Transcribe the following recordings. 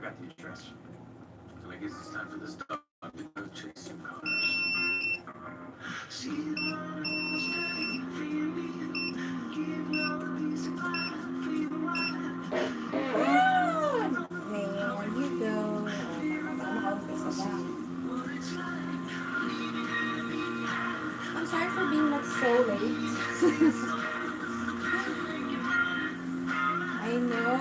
got the address. So I guess it's time for this dog to go chase some cars. See you There you go. Makaumpisa lang. I'm sorry for being like so late. I know.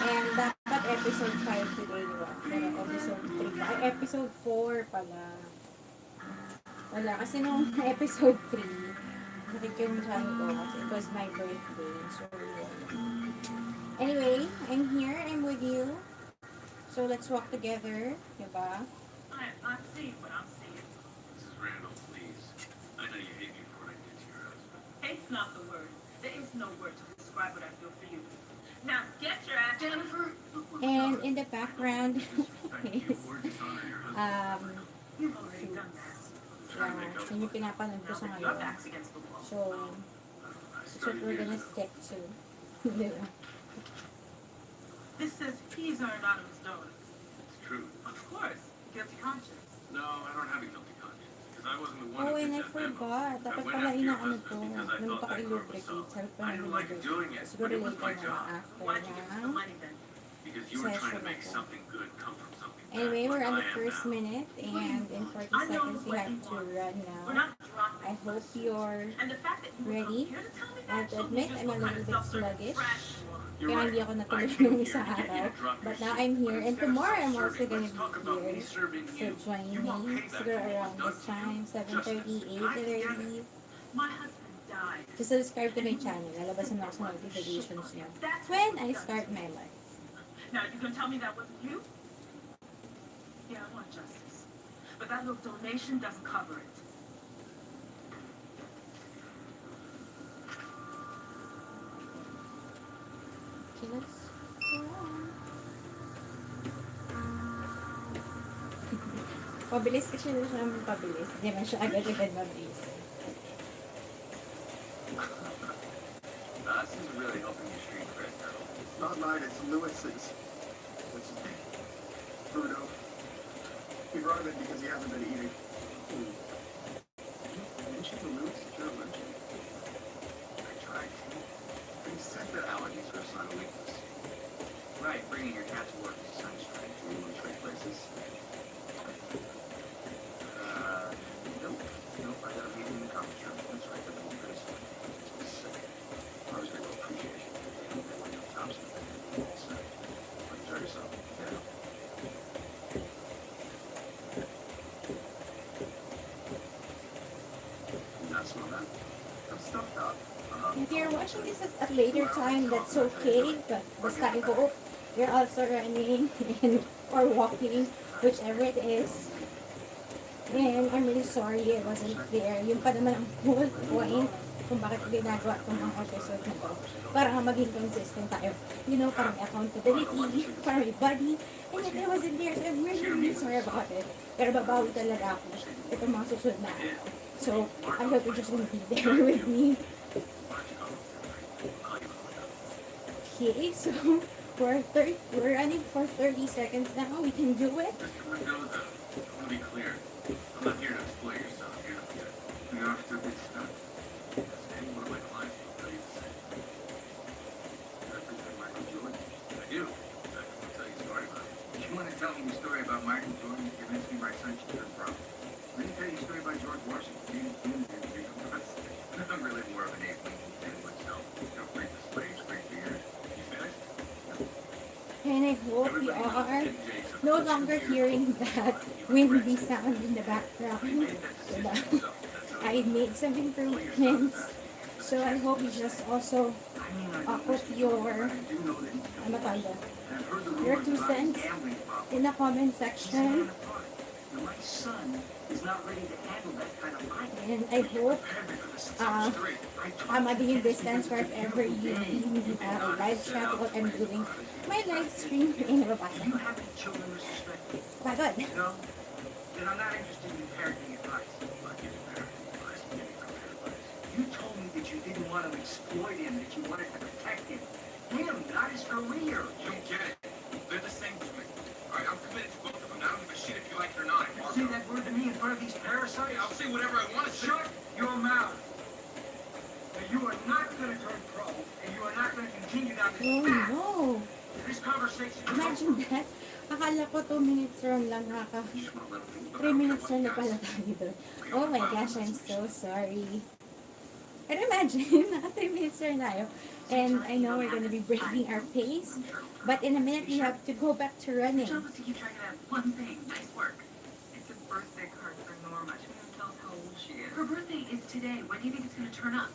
And dapat episode 5 today, di ba? Pero episode 3 pa. Ay, episode 4 pala. Wala. Kasi nung episode 3, nakikimutan ko kasi it was my birthday. So, yun. Anyway, I'm here. I'm with you. So, let's walk together. Diba? I'm seeing what I'm seeing. Mrs. Randall, please. I know you hate me for what I did to your husband. Hate's not the word. There is no word to describe what I feel for you. Now, get your ass, Jennifer. And in the background is You've already done that. yun yung pinapanood ko sa Your ngayon. back's against the wall. So, that's what we're gonna stick to. Diba? This says he's our anonymous donor. It's true. Of course. Guilty conscience. No, I don't have a guilty conscience. Because I wasn't the one Oh, who and did I that memo. forgot. Dapat I went pala after your inaano to. husband because I Nung thought that car was pa-illubricate. soft. Sabi pa I didn't like doing it, Siguro but it was later my na job. after Why'd you give us the na. money then? Because you were trying to make Session ako. something good come from something bad. Anyway, we're like on I the am first now. minute and in 40 I know seconds we what have you to want. run We're now. not dropping I hope you're and the fact that you would ready. come here to tell me I have that to shows me admit just I'm a what kind little of bit self-serving sluggish. trash you are. You're Kaya right. hindi ako I natulog came nung here isang to get you araw. to drop But your now shit. I'm But here and instead of tomorrow I'm also self-serving, gonna let's talk be about me here. serving So you. join You want me. payback Siguro for what around was done this to you? time, Justice. 7:30, I get 8:30. it. My husband died. Just subscribe to my channel. Lalabasan ako sa notifications niya when I start my live. Now, you can tell me that wasn't you? Yeah, I want justice. But that little donation doesn't cover it. Okay, let's pabilis kasi na siya pabilis. Hindi man siya agad-agad mabilis. This is really helping your street cred, girl. It's not mine, it's Lewis's. What's his name? Bruno. He brought him in because he hasn't been eating. Didn't you to Lewis that you're allergic? I tried to. But he said that Allergies are a sign of weakness. Right, bringing your cat to work is a sign of strength. we want to trade places. Nope. Nope, I got a meeting in the conference room. That's right, the whole place. Sick. I was going to appreciation. Thompson. So, enjoy yourself. Yeah. You not smell that? I'm stuffed up. If you're watching this at a later time, that's okay. But basta I hope you're also running and, or walking, whichever it is. And I'm really sorry I wasn't there. Yun pa naman ang whole point kung bakit ginagawa itong mga episodes na to. Para nga maging consistent tayo. You know, para may accountability, para may body. And yet I wasn't there, so I'm really, really sorry about it. Pero babawi talaga ako itong mga susunod na araw. So, I hope you're just gonna be there with me. Okay, so we're running for 30 seconds now. We can do it. Mr. Mendoza, I want to be clear. I'm not here to exploit yourself. I'm here to get you off to a good start. As any one of my clients will tell you the same. You represent Michael Jordan? I do. In fact, I'll tell you a story about it. If you want to tell me the story about Michael Jordan, convince me my son should have a problem. Let me tell you a story about George Washington. I'm really more of an Abe Lincoln fan myself. Freed the slaves, great beard. You finished? And I hope you are no longer hearing that windy sound in the background. Diba? I made some improvements. So I hope you just also put your, ano tawag doon? Your 2 cents in the comment section. My son is not ready to handle that kind of life. And I hope tama din yung distance where if ever you live chat what I'm doing. My live stream ay nababasa. Do you have any children, Mr. Smith? Pagod. No? Then I'm not interested in parenting advice. I'll give you parenting advice. I'll give you career advice. You told me that you didn't want to exploit him, that you wanted to protect him. Him, not his career. You don't get it. They're the same to me. All right, I'm committed to both of them. I don't give a shit if you like it or not. You say that word to me in front of these parasites? I'll say whatever I want to say. Shut your mouth. Now, you are not going to turn pro, and you are not going to continue down this Oh path. no. This conversation is Imagine over. that. Akala ko 2 minutes run lang naka. You just want to let them think 3 minutes run na pala tayo doon. Oh my gosh, I'm so sorry. And imagine, naka 3 minutes run tayo. And I know we're gonna be breaking our pace. But in a minute, we have to go back to running. Your job is to keep track of that one thing. Nice work. It's a birthday card for Norma. She doesn't tell us how old she is. Her birthday is today. When do you think it's going to turn up?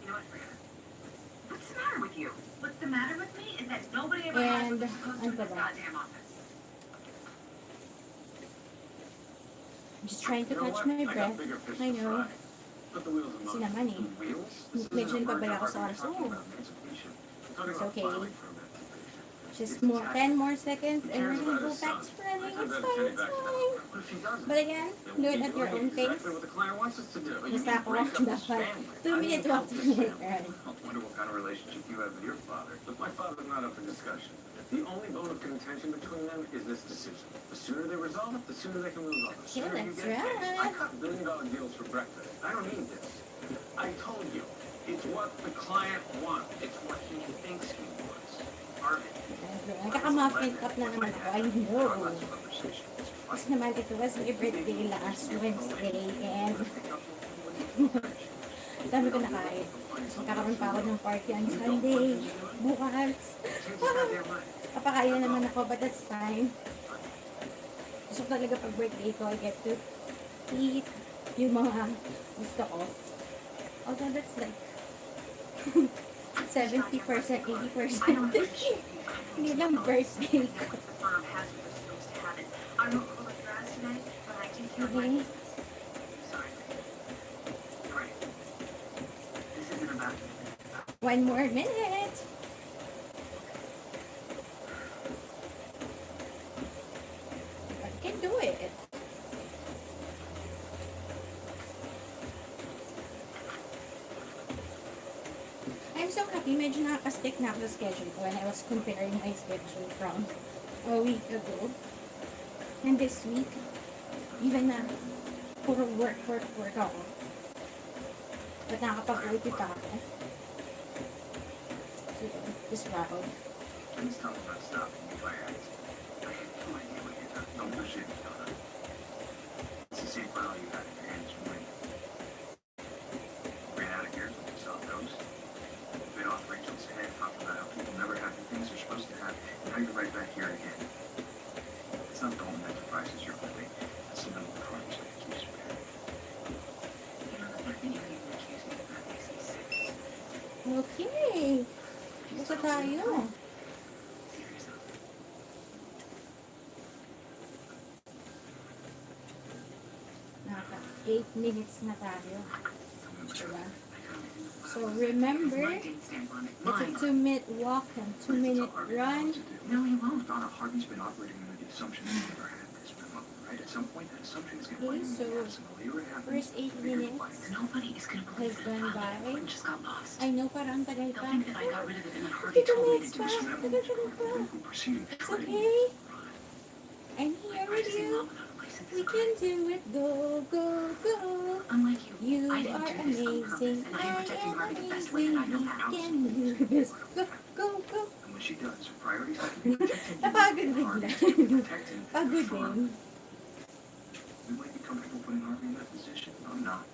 You know what, forget it. What's the matter with you? What's the matter with me is that nobody ever has And what they're supposed to in this ano ba? goddamn office. I'm just trying to You know catch what? my I got breath. bigger fish I to know. fry. Put the wheels in Kasi motion. naman eh. The wheels? This Medyo isn't a nagpabala ako word sa we're oras. talking Oh. about emancipation. We're talking It's about okay. filing for emancipation. Just more, 10 more seconds and we're gonna go back to running. It's fine, it's fine. What if he doesn't? But again, do it at your own pace. Exactly what the client wants us to do. Basta ako dapat 2 minute walk to minute run. I wonder what kind of relationship you have with your father. Look, my father's not up for discussion. The only bone of contention between them is this decision. The sooner they resolve it, the sooner they can move on. The sooner you let's get paid. I run. cut billion-dollar deals for breakfast. I don't need this. I told you, it's what the client wants. It's what he thinks he wants. Part of it. Nagkaka-muffin up na naman ako. I know. Kasi naman it was my birthday last Wednesday and dami ko nakain. Magkakaroon pa ako ng party on Sunday. Bukas. Papakain na naman ako, but that's fine. Gusto ko talaga pag birthday ko, I get to eat yung mga gusto ko. Although that's like 70%, 80%. I don't appreciate you. Hindi lang birthday ko. What the firm has what they're supposed to have it. I don't know what your ass today, but I take care of my Okay. business. Sorry. You're right. This isn't about you. 1 more minute. I can do it. I'm so happy. Medyo nakaka-stick na ako sa schedule ko when I was comparing my schedule from a week ago. And this week, even na puro work ako. But nakakapag-OT pa ako. So, just rattled. Please tell me about stopping me by accident. I have no idea what you're doing. Don't push it, Donna. It's the same file you had in your hands from me. Ran out of gears when you saw those. Bit off Rachel's head, talking about how people never have the things they're supposed to have. And now you're right back here again. It's not the home enterprises you're holding. It's the middle crimes that keeps sparing. You know, the fact that you even accuse me of that makes me sick. Okay. Basta tayo. Seriously. Naka 8 minutes na tayo. Diba? So There's remember, my date stamp on it. it's a Mine. 2-minute walk and 2-minute run. No, he won't. Donna, Harvey's been operating under the assumption that he never had this memo, right? At some point, that assumption is going to Okay, bite him in so the ass, and the later it happens, first 8 the bigger it minutes bites. Nobody is going to believe has that gone Father by. Quinn just got lost. I know parang tagal They'll pa. think that I got rid of it and then Harvey 52 told me to minutes do pa. it. Tagal pa. Legal proceeding to It's try to okay. run. I'm here with Practicing you. law without a license We is a can crime. do it. Go, go, go. Unlike you, You I didn't are do this on purpose, amazing. and I I am protecting am Harvey the best way amazing. that I know We how. can do this. Go, go, go. And when she does, her priorities have to be protecting you. Napagod and bigla. Harvey's to be protecting the Pagod farm. din. You might be comfortable putting Harvey in that position. I'm not.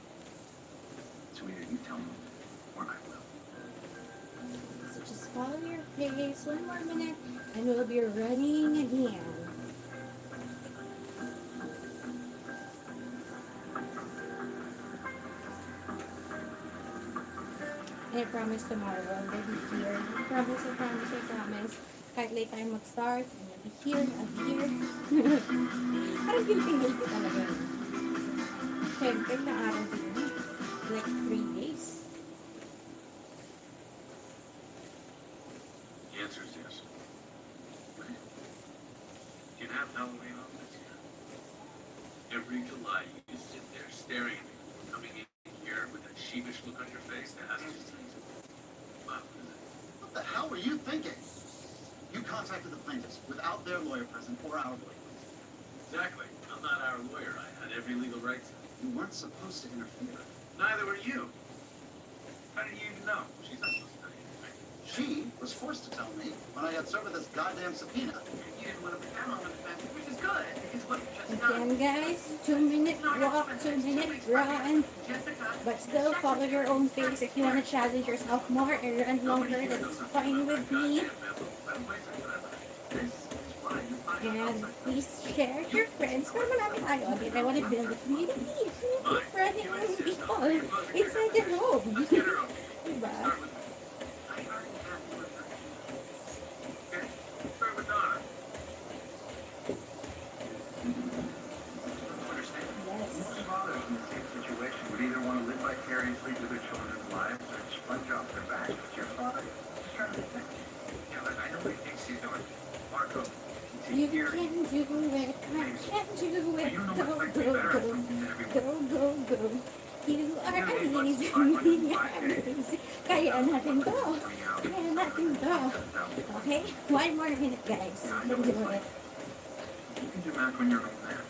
So either you tell me, or I will. So just follow your pace. 1 more minute and we'll be running again. And I promise tomorrow I'll be here. I promise, I promise, I promise. Kahit late tayo mag-start, I'll be here, I'll be here. Parang guilty talaga. Siyempre, na araw din. Like 3 days. The answer is yes. You have Halloween off this year. Every July, you just sit there staring at me before coming in here with that sheepish look on your face to ask you something. Wow, what is it? were you thinking? You contacted the plaintiffs without their lawyer present or our lawyer present. Exactly. I'm not our lawyer. I had every legal right to. You weren't supposed to interfere. Neither were you. How did you even know? She's not supposed to tell you anything. She was forced to tell me when I got served with this goddamn subpoena. You didn't want to put that on the defense, which is good, because what you just done. Again, guys, 2-minute walk, 2-minute run. Jessica, But still, follow your own pace. If you want to challenge yourself more and run longer, that's fine with me. And please share to your friends. Para marami tayo. Again, I want to build a community. Keep running with people inside the home. Let's get her up. Diba? Start with me. I already have your address. Okay? Start with Donna. Understand? Yes. Most fathers in the same situation would either want to live vicariously through their children's lives or sponge off their back. But your father is trying to protect you. Yeah, I know what he thinks he's doing. Marco, You can do it. I can do it. Go, go, go. Go, go, go. You are amazing. You are amazing. Kaya natin to. Kaya natin to. Okay? 1 more minute, guys. We'll do it. You can do math when you're old man.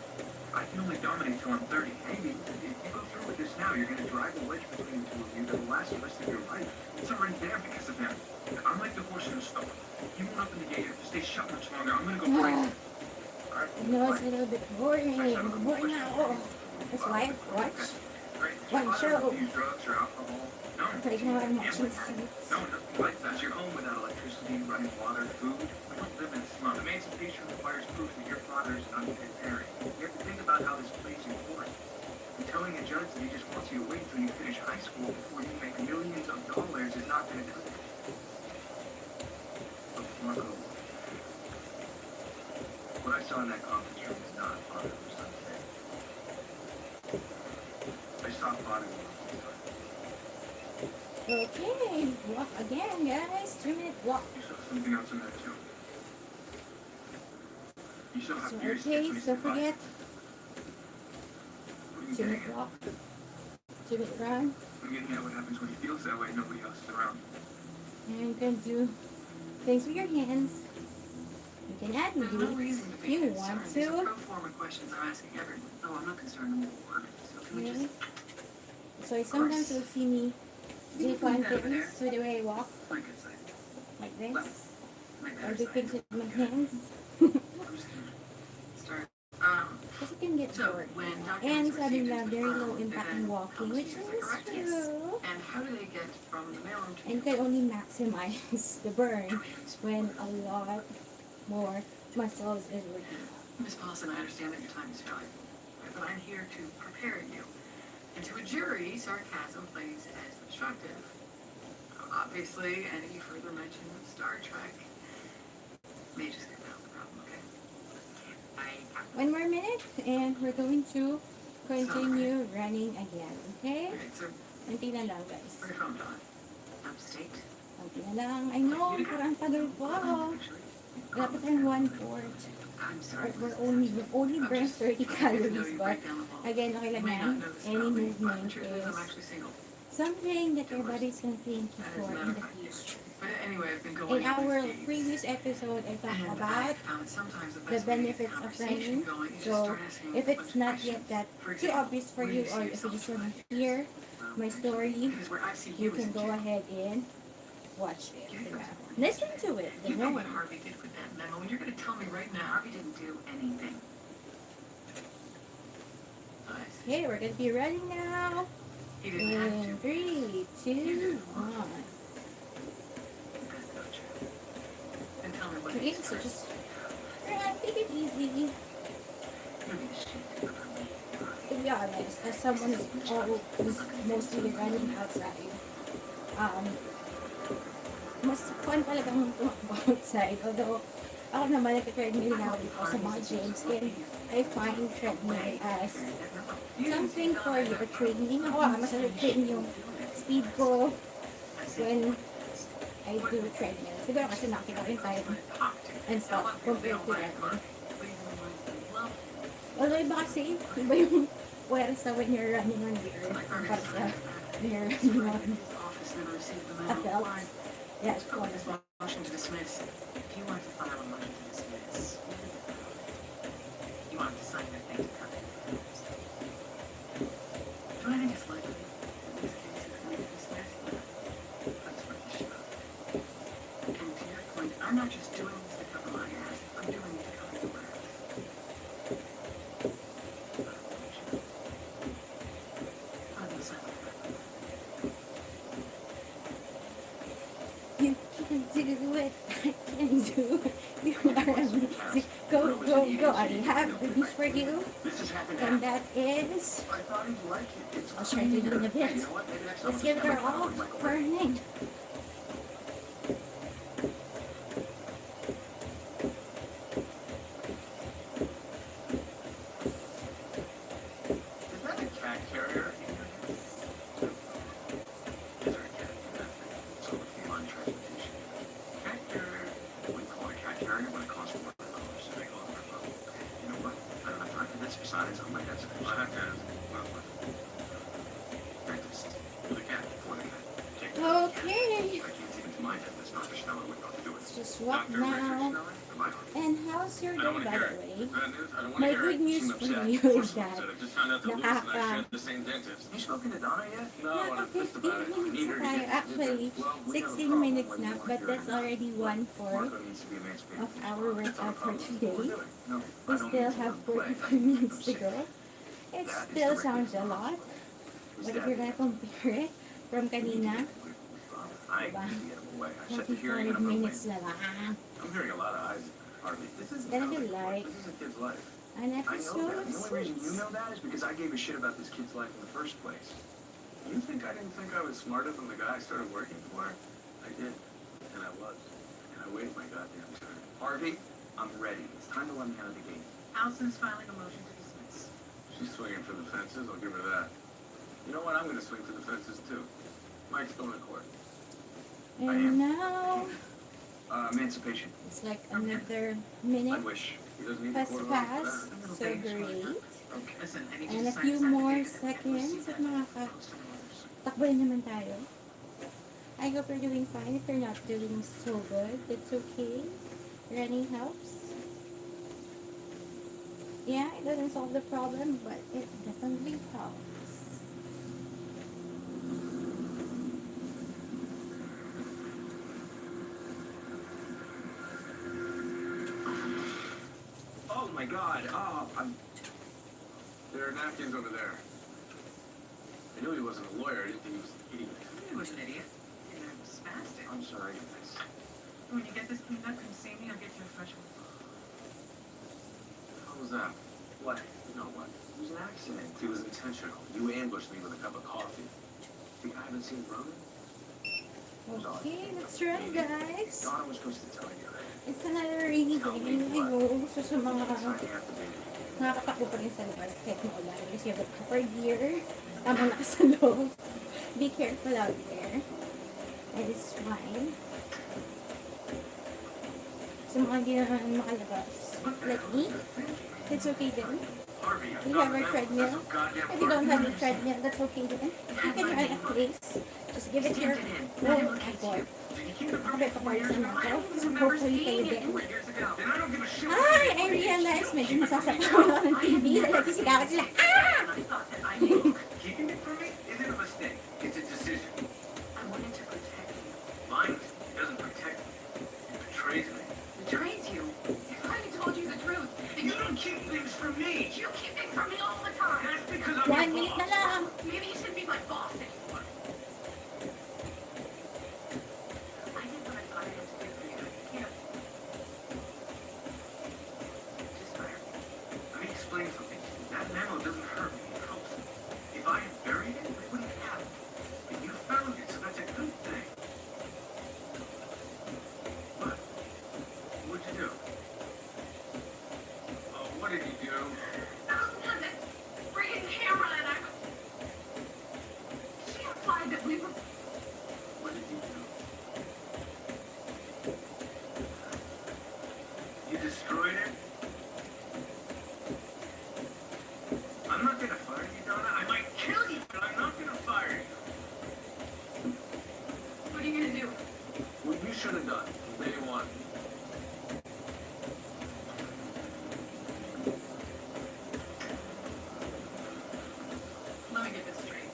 I can only dominate till I'm 30. Maybe if you go through with this now, you're going to drive a wedge between the two of you that will last the rest of your life. It's already there because of him. I'm like the horse in the stall. You won't open the gate. If you stay shut much longer, I'm going to go crazy. All right? I know it's a little bit boring. Boring na ako. That's why I watch. Great. One show. Use drugs or alcohol? No. Right now I'm watching Suits. No, nothing like that. You're home without electricity, running water, food. We don't live in slum. Emancipation requires proof that your father is an unfit parent. You have to think about how this plays in court. And telling a judge that he just wants you to wait until you finish high school before you make millions of dollars is not going to cut it. Look, Marco, what I saw in that conference room is not father or son thing. I saw father and son. Okay, walk again, guys. 2-minute walk. You saw something else in that too. You saw how So, furious he okay, gets when he's don't surprised. forget. What are you getting 2-minute at? walk. 2-minute run. I'm getting at what happens when he feels that way and nobody else is around. And you can do things with your hands. You can add There's no leaves reason to if be you concerned. want These are to. pro forma questions I'm asking everyone. Oh, I'm not concerned. I'm at work. So can we Okay. just... So sometimes you'll see me do fun things with the way I walk, My good side. like this, My or better do side. things with my hands. I'm just gonna Start. Because you can get So, bored. when And documents sabi received nila, into very the low firm, impact they in then walking, almost which use is as the correct yes. true. And how do they get from the mailroom to And you can only maximize the burn when a lot more muscles is working. Miss Paulson, I understand that your time is valuable, but I'm here to prepare you. And to a jury, sarcasm plays as obstructive. Obviously, any further mention of Star Trek may just get down the problem, okay? 1 more minute, and we're going to continue running again, okay? Alright, so Konti na lang, guys. where you from, Don? Upstate? Konti na lang. I know, parang tagal pa. Dapat ang 1/4. I'm sorry. We're only burn 30 calories, but again, okay You lang may yan. not know this Any about me, but the movement truth is I'm is actually single. something that your body's gonna thank you That is for a in matter the of fact. future. But anyway, I've been going In on our these dates, previous episode, I talked and I about found sometimes the the best way to get benefits of conversation running. going is just So, start asking if a it's bunch of not questions. yet that For too example, obvious for where do you, see or if you yourself just want in to hear Well, my story, because where I see you is can in go jail. ahead and watch it. Yeah, diba? yeah. Listen to it. You know Diba? what Harvey did with that memo, and you're going to tell me right now Harvey didn't do anything. Nice. Okay, we're gonna be running now. He didn't have to. In 3, 2, 1. Good coach. And tell me what Okay, it is so first. just run, take it easy. You need to shit about me. To be honest, as someone who's mostly running outside, mas fun talagang tumakbo outside. Although, ako naman nagka-treadmill na ako dito sa mga gyms, and I find treadmill as something for your training. Ako, mas train yung speed ko when I do treadmill. Siguro kasi nakita ko yung time and stuff compared to running. Although iba kasi, iba yung whereas na when you're running on the earth para sa when you're running on a belt. Yeah, it's fun as well. Motion to dismiss. If you want to file a motion to dismiss, you want to sign your thing to come in. Do I think it's likely that this case is going to be dismissed? That's what you should. And to your point, I'm not just doing this to cover my ass. I'm doing it to cover your ass. I'll be silent. You can do it. I can do it. You are amazing. Go, go, go. I have the news for you. This has happened. And that is, I thought he'd like it. It's I'll share it with you in a bit. Hey, you know what? Maybe next time Let's I'll give just her have my all phone like her name. Is that a cat carrier? Is there a cat in that thing? It's over feline transportation. Cat carrier? We call it a cat carrier when it costs $400. So they call it a phone. You know what? I don't have time for this. Besides, I'm like, that's a good shot. Dentist. For the cat. For the cat. Take care of the cat. Okay. I can't even to my dentist, Dr. Schneller would know to do it. Let's just walk Dr. Richard now. Schneller? Am I on? And how's your I day, don't want to by hear the way? it. Bad news? I don't want My to hear good it. news Seem for upset. you Of course is I'm that upset. I just found out that Luis and I nakaka- shared the same dentist. Have you spoken to Donna yet? No, and I'm pissed 15 about it. minutes Neither na tayo. did you. Actually, Well, we have a 16 problem minutes when na, you weren't but here that's anymore. already 1/4 Marco needs to be emancipated of from his our father. That's workout not a for problem. today. What we're doing. No, I We don't still mean to have downplay. 45 minutes to I'm go. saying It that is still directly sounds a from lot, Who's but if that? you're gonna compare it from kanina, I Diba? need to get him away. I set the hearing 45 and I'm going to minutes na lang. I'm hearing a lot of eyes, Harvey. This isn't Gonna how be they work. like This is a kid's life. an I know episode that. of The only reason you Suits. know that is because I gave a shit about this kid's life in the first place. You think I didn't think I was smarter than the guy I started working for? I did. And I was. And I waited my goddamn turn. Harvey, I'm ready. It's time to let me out of the game. Allison's filing a motion to dismiss. She's swinging for the fences, I'll give her that. You know what? I'm going to swing for the fences, too. Mike's going to court. And now, Emancipation. it's like another I minute wish. He doesn't need the has court order for passed, that. so great. Okay. Listen, I need you And to a sign few this more affidavit and seconds receive at that. makaka- Post and orders. takbo na naman tayo. I hope you're doing fine. If you're not doing so good, it's okay. Running helps. Yeah, it doesn't solve the problem, but it definitely helps. Oh my God. Oh, There are napkins over there. I knew he wasn't a lawyer. I didn't think he was an idiot. He was an idiot. You're spastic. I'm sorry. When you get this cleaned up, come see me. I'll get you a fresh one. How was that? What? You know what? It was an accident. It was intentional. You ambushed me with a cup of coffee. Think I haven't seen Ronan? Okay, let's run, guys. Donna was supposed to tell you. It's another rainy day. I know, gusto sa mga Sign the affidavit. nakakatakbo pa rin sa labas kahit maulan. Because you have the proper gear. Tamang naka sa loob. Be careful out there. It is fine. Sa mga hindi naman makalabas. Like me, it's okay din. Harvey, We have our treadmill. If you don't have a treadmill, that's okay then. You can run at least. Just give it to your own effort. Nakabay pa kayo sa mga ko. So hopefully kayo din. Then I don't give a shit. Ay! I realized medyo masasapawan ako ng TV. Nagsisigawan sila. Ah! I thought that I knew. Keeping it from me isn't a mistake. It's a decision. I wanted to protect you. Lying doesn't protect me. It betrays me. Betrays you? If I had told you the truth, then You don't keep things from me. you keep it from me all the time. That's because I'm 1 your minute na boss. lang. Maybe you shouldn't be my boss anymore. I did what I thought I had to do for you. Here. Just fire. Let me explain something. That memo doesn't hurt me. It helps me. If I had buried it,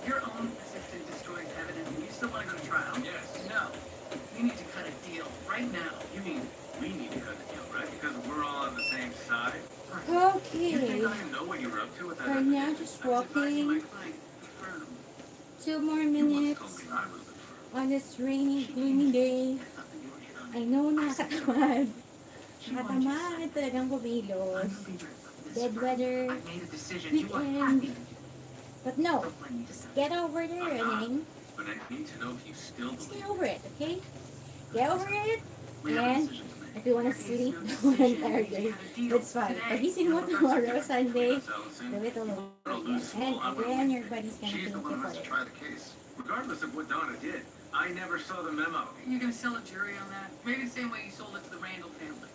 Your own assistant destroys evidence and you still want to go to trial? Yes. No. You need to cut a deal right now. You mean we need to cut the deal, right? Because we're all on the same side? You Okay. think I didn't know what you were up to with that? We're now just walking. 2 more You once minutes told me I was the first. on this rainy, gloomy day. I know nakakatamad. Nakatamad talagang kumilos. Dead weather. I made a decision. You are Weekend. happy. But no, Don't blame me. just get over the running. But I need to know if you still Just believe get over it, okay? Get over it. We have a And decision to make. if you want to sleep the entire day, that's fine. Pagising mo tomorrow, Sunday, us, Allison. do it all over again. And again, your buddy's gonna She's the thank one you who for has to it. try the case. Regardless of what Donna did, I never saw the memo. You're going to sell a jury on that? Maybe the same way you sold it to the Randall family.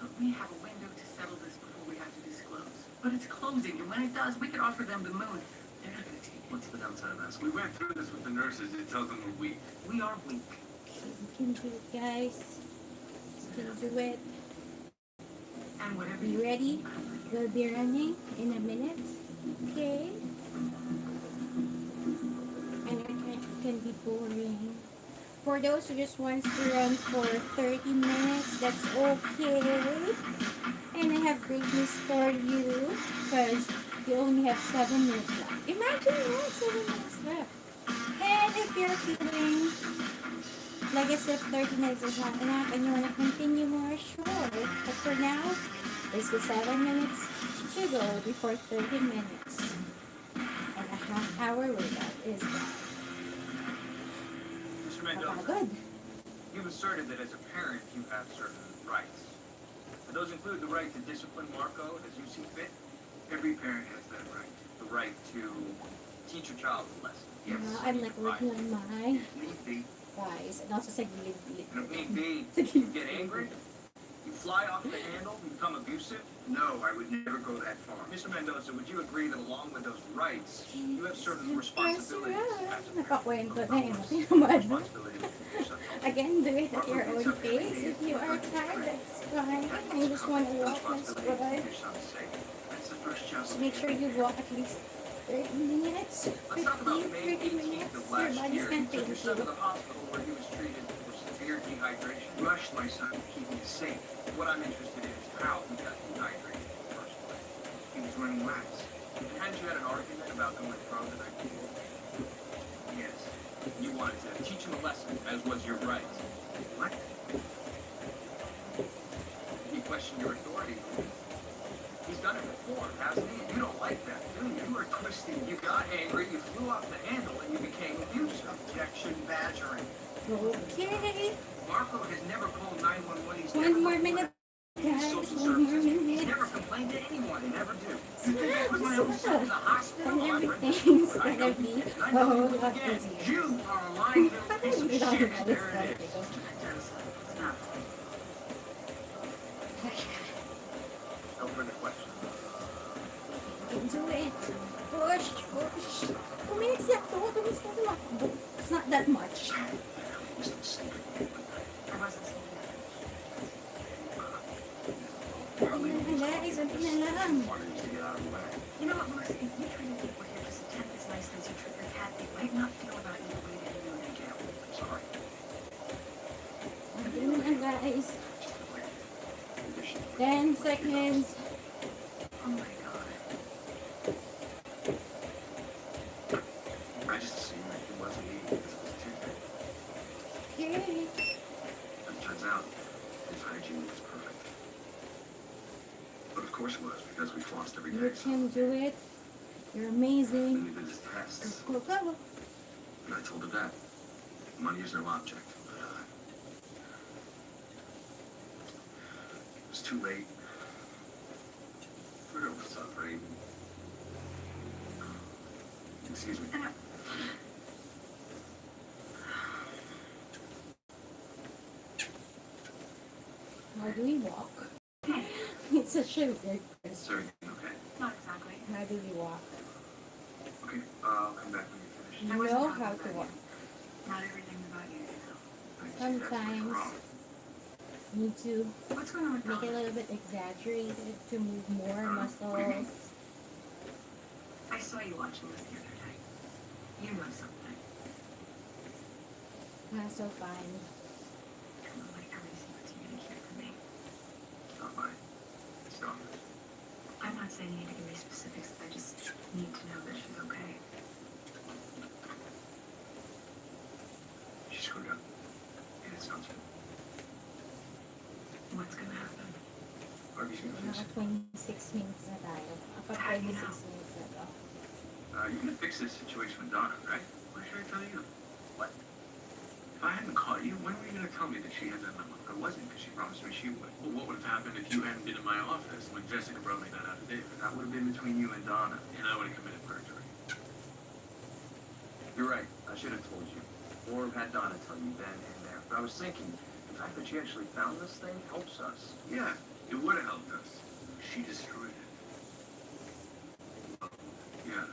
But we have a window to settle this before we have to disclose. But it's closing, and when it does, we could offer them the moon. They're not going to take it. What's the downside of that? We went through this with the nurses. It tells them we're weak. We are weak. You can do it, guys. You can do it. And whatever You ready? We'll be running in a minute. Okay. And it can be boring. For those who just wants to run for 30 minutes, that's okay. And I have great news for you, because you only have 7 minutes left. Imagine you have 7 minutes left. And if you're feeling like as if 30 minutes is not enough and you want to continue more, sure. But for now, there's the 7 minutes to go before 30 minutes. And a half-hour workout is that. Mr. Mendoza, Good. you've asserted that as a parent you have certain rights. And those include the right to discipline Marco as you see fit, Every parent has that right. the right to teach your child a lesson. Yes. I'm like working on my If need be, guys. And also sa gilid-gilid. And if need be, Sa you gilid. get angry, you fly off the handle, you become abusive. no, I would never go that far. Mr. Mendoza, would you agree that along with those rights, you have certain Press responsibilities around. as a parent? Nakakwento na yun. Tinamad. Responsibility to keep yourself healthy. Again, do it at your own pace. If you are tired, that's fine. You just want to walk, that's Responsibility to good. keep yourself safe. That's the first job. Just make sure you walk at least 30 minutes. Let's talk about 15, May 30 18th minutes. of Your last body's year. gonna You took thank your son to you. the hospital where he was treated for severe dehydration. Rushed my son to keep me safe. What I'm interested in is how he got dehydrated in the first place. He was running laps. And hadn't you had an argument about going pro the night before? Yes. You wanted to teach him a lesson, as was your right. What? He questioned your authority. He's done it before, hasn't he? And you don't like that, do you? You were twisting. You got angry, you flew off the handle, and you became abusive. Objection badgering. Okay. Marco has never called 911. He's One never more reported minute, guys. social One more services. He's minute. never complained to anyone. He never do. So, When I was in the hospital, and I read everything's this. I gonna know be you did. I a know whole you will lot again. easier. You are a lying little Parang piece of hindi lang shit. ako There it is. Open the question. You can do it. Push, push. 2 minutes left. 2 minutes left. It's not that much. Ayan na guys, unti na lang. You know what, Melissa? If you treated people here just a tenth as nicely as you treat your cat, they might not feel about you the way they do in jail. Sorry. Unti na lang guys. 10 seconds. Oh my god. I just assumed that it wasn't me because it was Tuesday. Okay. But it turns out his hygiene was perfect. But of course it was because we flossed every You day. So can do it. You're then amazing. we did his tests. Go, go, go. And I told her that money is no object. But it was too late. For her was suffering. Excuse me. How do we walk? It's such a weird question. Is everything okay? Not exactly. How do we walk? Okay, I'll come back when you're finished. You know how to walk. Not everything about you, you know. I just think that's what's Sometimes wrong. you need to What's going on with make it a Donna? little bit exaggerated to move more What do you mean? muscles. I saw you watching this the other day. You know something. Not so fun. I don't like how easy it is for you to care for me. It's not mine. It's Donna's. I'm not saying you need to give me specifics. I just need to know that she's okay. She screwed up. And it's not you. What's gonna happen? Harvey's gonna fix Naka it. 26 minutes na tayo. Kapag 26 minutes na to. You're gonna fix this situation with Donna, right? Why should I tell you? What? If I hadn't caught you, when were you gonna tell me that she had that number? I wasn't, because she promised me she would. Well, what would have happened if you hadn't been in my office when Jessica brought me that affidavit? That would have been between you and Donna. And I would have committed perjury. You're right. I should have told you. Or had Donna tell you then and there. But I was thinking, the fact that she actually found this thing helps us. Yeah, it would have helped us. She destroyed it. Yeah.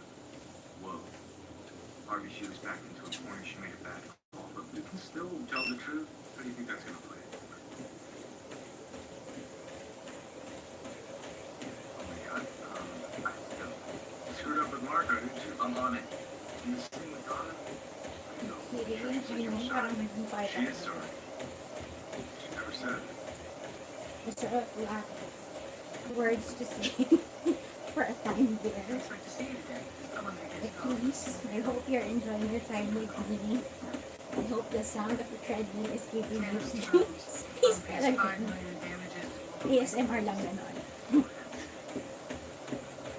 Whoa. Harvey, she was backed into a corner. She made a bad call, but we can still Tell the truth? How do you think that's gonna play? Oh my God. I have to go. You screwed up with Marco, didn't you? I'm on it. And this thing with Donna? No. Hindi, I know, parang naging fight She is ako. sorry. She never said it. Basta wala words to say for a time I there. expect to see you today. I'm on But vacation. please, I hope you're enjoying your time with me. I hope the sound of the treadmill is giving you peace. Peace talaga. 5 million damages. ASMR lang ganon.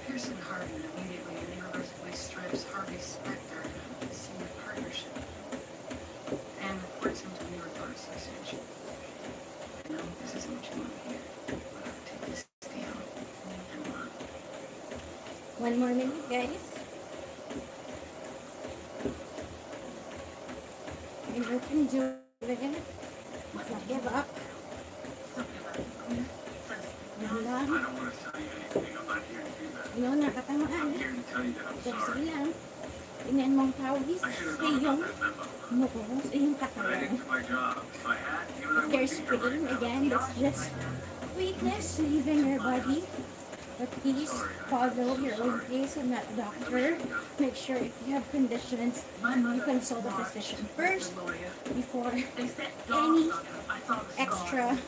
Pearson Harvey immediately and irreversibly strips Harvey's Spectre senior partnership and reports him to the New York Bar Association. I know this isn't what you want to hear, but I'll take this deal. One more minute, guys. And you can do it. Let's not give up. Something about it. Okay? Yan lang. I don't want to tell you anything. I'm not here to do that. Yun, nakatamaan. I'm here to tell you that I'm Pero sorry. sige lang. Tingnan mong pawis I should have sa known iyong about that memo. noo, sa iyong But I katawan. didn't do my job. If I had, you and I If wouldn't there's be here right pain, now. again, that's just weakness leaving your body. But please follow your own pace. I'm not a doctor. Make sure if you have conditions, you consult a physician first before They set any dogs on him. I saw the extra scar.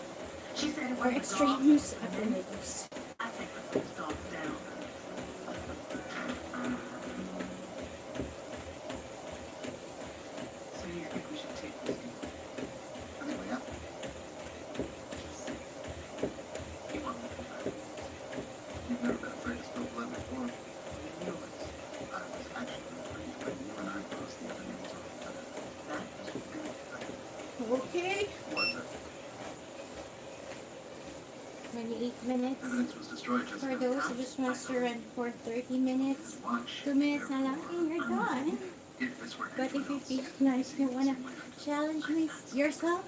She said it or was extra dogs. use of the use. I think those dogs down. So you think we should take this deal? Anyway, yeah. You want me to do that? You've never been afraid to spill blood before. You know it. I was actually afraid when you and I crossed the other names off each other. That was really good. Okay. Was it? 28 minutes. Evidence was destroyed, Jessica. For those who just wants to run for 30 minutes, Watch. 2 minutes na lang and you're done. If this were But if anyone you else, feel like you wanna challenge me yourself,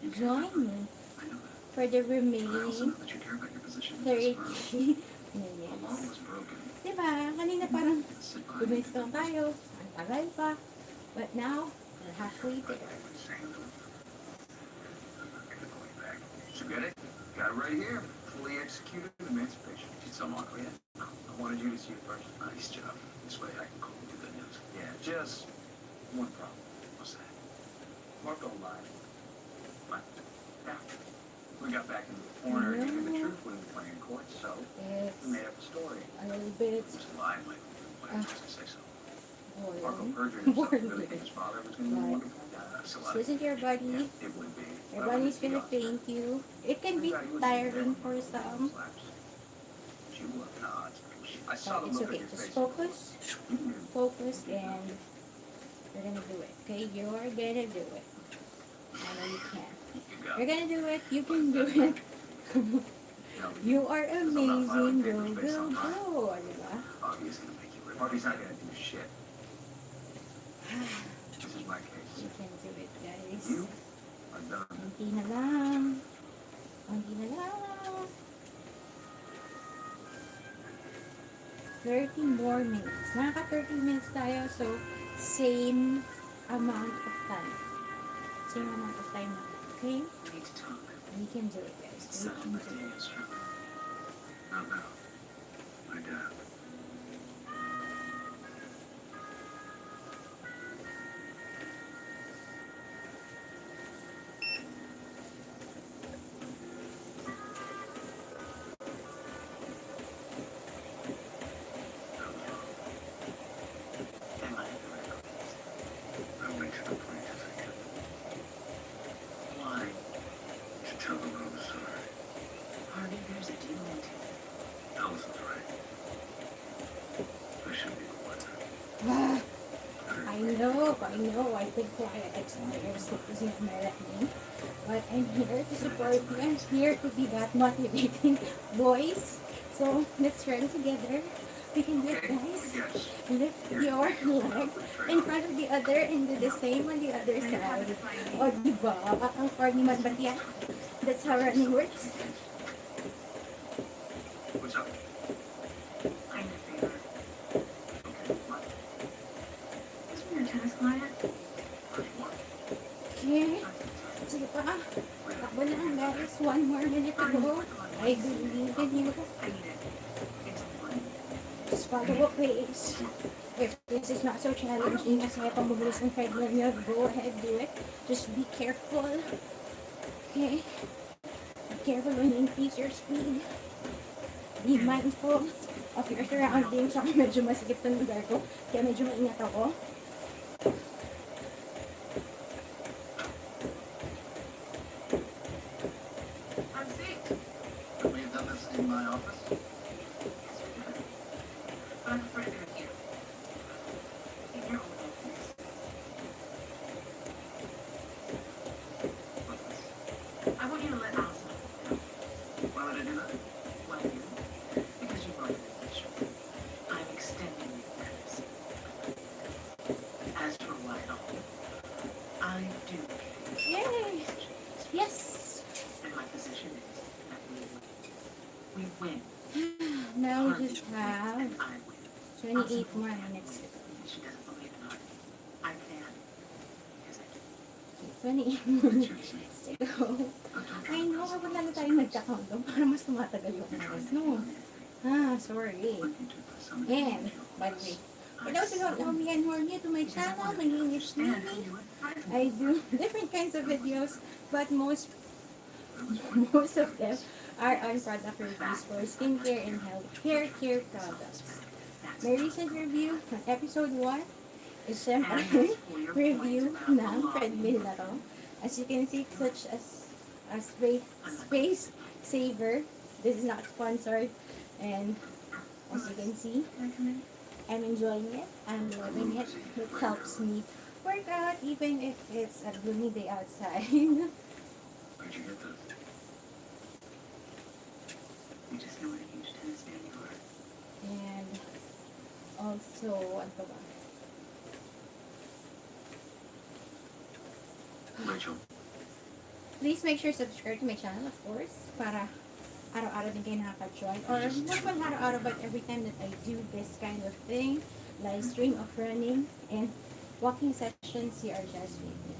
you can't join have her. me I know that. for the But I also remaining know that you care about your position in 30 this firm. The law minutes. was broken. Diba? Kanina parang Sit by 2 minutes lang tayo. Ang tagal pa. But now, we're halfway there. Did you get it? Got it right here. Fully executed emancipation. Did tell Marco yet? No. I wanted you to see it first. Nice job. This way I can call you good news. Yeah, just one problem. What's that? Marco lied. What? Yeah. We got back into the corner and even the truth wouldn't play in court, so It's we made up a story. a little bit It was a lie, like why didn't you say so? Marco boring. perjured himself. He really think his father was going to be Right. wonderful. Yeah, that's a lot. Listen to your Yeah, body. it would be. Your body's gonna thank you. It can be tiring for some, I saw but the it's look on okay. your Just face. focus, You knew. focus, and you're gonna do it. Okay, you're gonna do it. I know you can. You got You're it. gonna do it. You can do it. No, You are amazing. Go, go, go. Diba? Bobby's gonna make you rip. Bobby's not gonna do shit. This is my case. You can do it, guys. You are done. Konti na lang. Konti na lang. 30 more minutes. Nakaka 30 minutes tayo, so same amount of time. Same amount of time na. Okay? We need to talk. We can do it, guys. We Settle can my do it. day yesterday. Not now. My dad. to the plaintiffs again. Why? To tell them I'm sorry. Harvey, there's a deal in it. Allison's right. I should be the one. I know, I've been quiet expires because you're mad at me. But I'm here to support you. I'm here to be that motivating voice. So let's run together. We can do it, guys. Yes. Lift your leg in front of the other and do the same on the other side. O, diba? Ang corny man, but yeah, that's how running works. What's up? I need a favor. Okay, what? Isn't your tennis client? What? Okay. Sige pa. Takbo lang, guys. One more minute to go. I believe in you. I need it. It's one. Just follow up, please. If this is not so challenging, as kaya pang mabilis ng treadmill niyo, go ahead, do it. Just be careful. Okay? Be careful when you increase your speed. Be mindful of your surroundings. Ako medyo masigit ng lugar ko, kaya medyo maingat ako. I'm sick. Could we have done this in my office? Yes, we could. But I prefer to do it here. In your own office. What's this? I want you to let Allison know. Why would I do that? Why you? Because you brought an admission. I'm extending your privacy. As for why not, I do Yay! Yes! and my position is that we win. Now we Harvey just wins have and I win. 28 more minutes. She doesn't believe in art. I can. Because I can. 28 more It's your minutes decision. to go. But don't I try know, to kapag lalo tayong nagka-count doon para mas tumatagal yung You're trying oras. to No. Sorry. look into some And, by the way, for those who don't know me and who are new to my channel, my name is Mimi. I do different kinds of videos, but most of them are on product reviews for skincare and health hair care products. My recent review on episode 1 is syempre review ng treadmill na to. As you can see, it's such as a space saver. This is not sponsored, and as you can see, I'm enjoying it. I'm loving it. It helps me work out even if it's a gloomy day outside. Where'd you get this? You just know what a huge tennis fan you are. And also, ano pa ba? Rachel. Please make sure to subscribe to my channel, of course, para araw-araw din kayo nakaka-join. Or not man araw-araw, but every time that I do this kind of thing, live stream of running and walking sessions, you are just with me.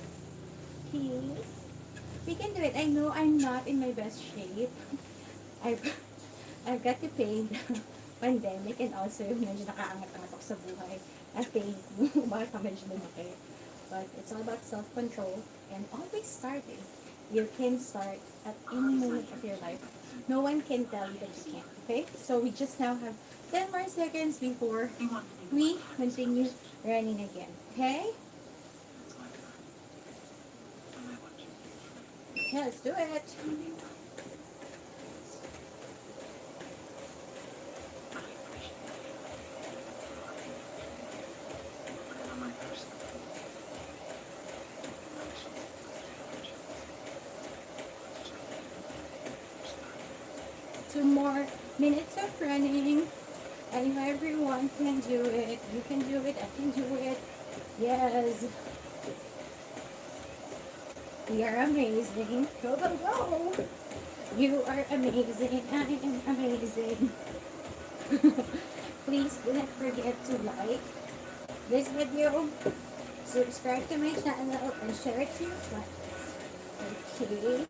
Okay? We can do it. I know I'm not in my best shape. I've got to pay the pandemic and also medyo nakaangat-angat ako sa buhay. I paid bakit ka medyo lumaki. But it's all about self-control and always starting. You can start at any moment of your life. No one can tell you that you can't, okay? So we just now have 10 more seconds before You want to be we continue running again, okay? That's my time. And I want you. Okay, let's do it. Whatever my personal. 2 more minutes of running. I know everyone can do it. You can do it. I can do it. Yes. We are amazing. Go, go, go. You are amazing. I am amazing. Please do not forget to like this video, subscribe to my channel, and share it to your friends. Okay.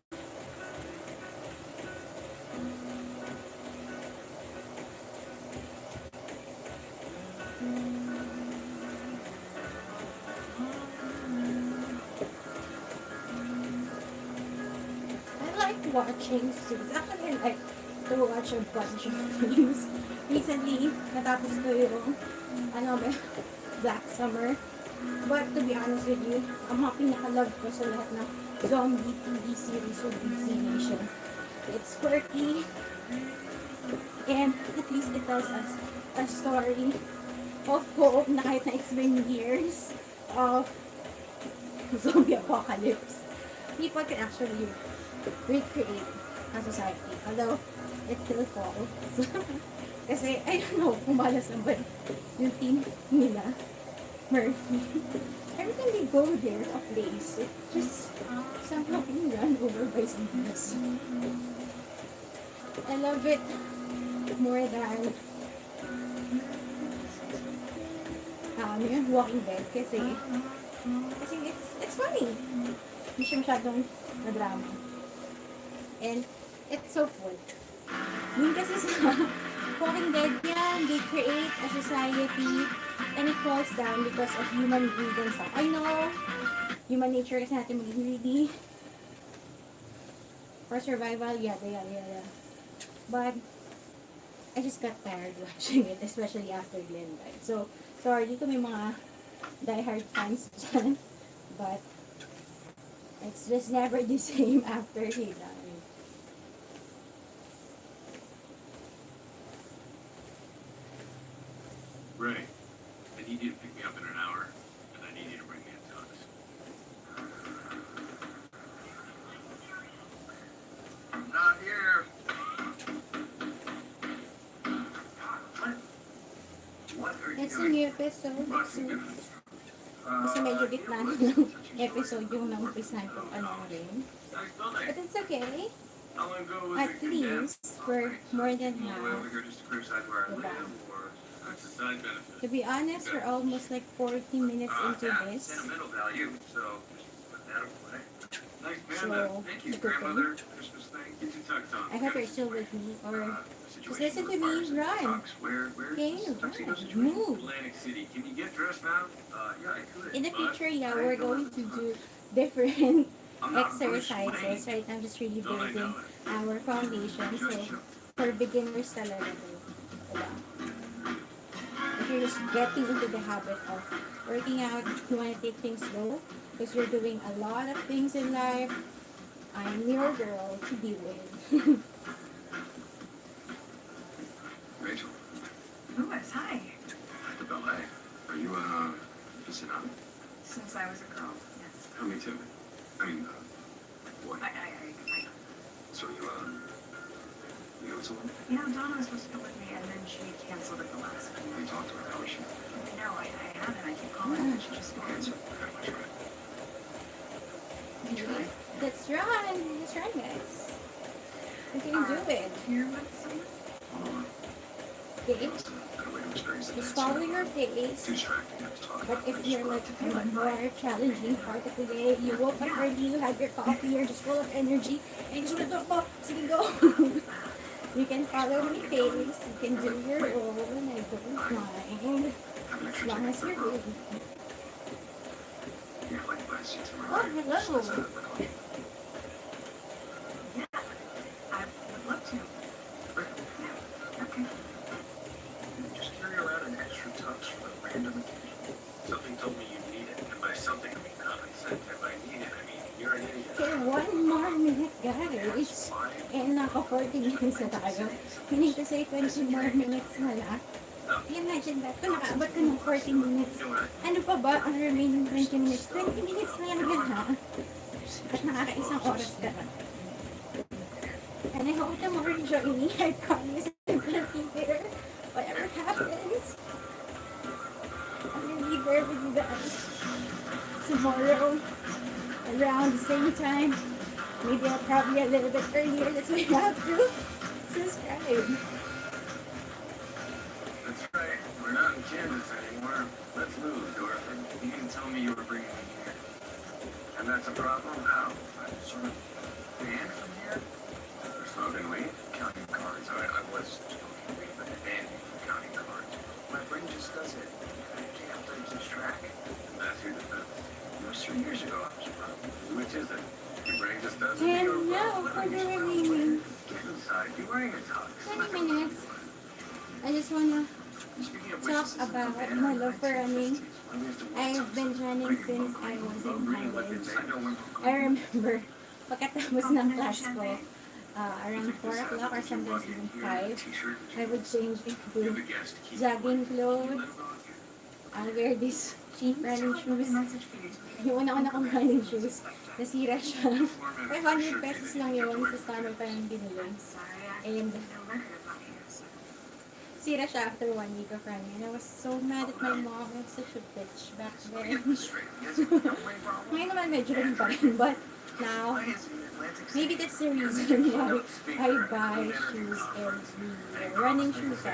I like watching suits. Actually, I like to watch a bunch of things. Recently, natapos ko yung, Black Summer But to be honest with you, ang mga pinaka-love ko sa lahat ng zombie TV series or DC Nation. It's quirky, and at least it tells us a story of hope na kahit na it's been years of zombie apocalypse, people can actually recreate a society. Although, it still falls. Kasi, I don't know kung balas na ba yung team nila, Murphy. Every time they go there, a place, it just somehow being run over by zombies. I love it more than yung Walking Dead kasi it's funny. Hindi siya masyadong na drama. And it's so fun. Yun kasi sa Walking Dead yan, they create a society and it falls down because of human greed and stuff. I know, human nature kasi natin maging greedy for survival, yada. But I just got tired watching it, especially after Glenn died. So, sorry kung may mga diehard fans dyan, but it's just never the same after he died. Ray, I need you to pick me up in an hour, and I need you to bring me a tux. Not here. What are you It's a doing? new episode. Kasi medyo gitna na ng episode yung na-umpisa kung ano rin. Nice building. But it's okay. How long ago was At it condemned? least, we're more than All the way over half. here just to criticize where I Diba? live, or That's a side benefit. To be honest, we're almost like 40 minutes into yeah, this. sentimental value. So just put that away. Nice So, man. Thank you, it's a good grandmother. Christmas thing. Get your tux on. I hope you're still with me, or Situation listen to me, requires a run. tux. Where's okay, this tuxedo situation? move. Atlantic City. Can you get dressed now? Yeah, I could. In the future, yeah, I we're don't going know. to do different I'm not Bruce exercises. Wayne. Right now, I'm just really Don't I building know it? our foundation. So, Just show. for beginners talaga to. Diba? If you're just getting into the habit of working out, you want to take things slow, because you're doing a lot of things in life, I'm your girl to be with. Rachel, Louis, hi. at the ballet. Are you, just on? Since I was a girl, yes. Oh, me too. I mean, boy. I So you with someone? you know, Donna was supposed to go with me, and then she canceled at the last minute. You talked to her, how is she? No, I haven't. I keep calling her, and she just won't. Answer. Okay, let's try. Let's run! Let's run, guys. We can do it. Here with someone? Okay? Listen, got a way to experience the Just dance. follow your pace. Too distracting, I have to talk But about if this. you're like on a more challenging part of the day, you woke up early, you had your coffee, you're just full of energy, and you just want to talk, sige, go. You can follow my pace, you can do your own, I don't mind, Have an as extra long ticket as for you're her. good. You have like 5 seats in my Oh, right. hello. Just outside of the caution. Yeah, I would love to. Yeah, okay. Just carry around an extra tux for a random occasion. Something told me you need it, and by something I mean common sense. If I need it, I mean you're an idiot. Okay, 1 more minute, guys. And naka 40 minutes na tayo. Meaning to say 20 more minutes na lang. Imagine that, kung nakaabot ka ng 40 minutes, ano pa ba ang remaining 20 minutes? 20 minutes na lang yun, ha? At nakakaisang oras ka na. And I hope tomorrow you join me. I promise I'm gonna be there. Whatever happens, I'm gonna be there with you guys. Tomorrow, around the same time. Maybe I'll probably a little bit earlier. That's why you have to subscribe. That's right. We're not in Kansas anymore. Let's move, Dorothy. You didn't tell me you were bringing me here. And that's a problem? How? I'm sort of banned from here. There's not been waiting. Counting cards. I was joking, wait, but banned me from counting cards. My brain just does it. I can't lose track. And that's your defense. It was 3 years ago. I was a pro. Which is it? Your brain just doesn't. And now, for the remaining Get inside. You're wearing a tux. 20 minutes, I just wanna Speaking of which, talk this is a about banner my in love for running. 1950s. When we have to walk I've been running reading since about I was in reading what they college. say. I know we're I remember, pagkatapos ng class ko, around 4 o'clock or sometimes even 5, I would change into jogging clothes. I'll wear this cheap running shoes. Yung una-una kong running shoes, nasira siya. 500 pesos lang yun sa summer pa yung binili. And sira siya after 1 week of running. And I was so mad at my mom. I was such a bitch back then. Ngayon naman medyo rin pa rin, but now, maybe that's the reason why I buy shoes every year. Running shoes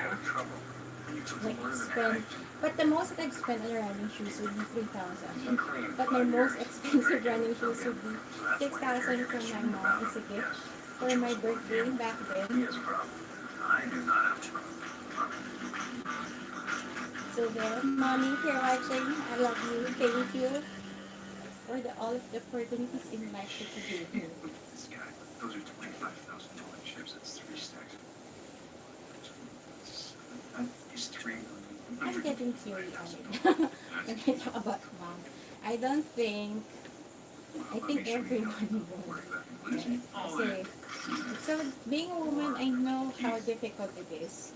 like spend, but the most that I've spent on running shoes would be 3,000. But my most expensive running shoes would be 6,000 from my mom as a gift for my birthday back then. I do not have a problem. So there, mommy, if you're watching, I love you. Thank you for all of the opportunities in life that you gave me. This guy, those are $25,000 chips. That's 3 stacks. It's 3 million. I'm getting teary-eyed when I talk about mom. I don't think, I think everyone would. Kasi, so being a woman, I know how difficult it is.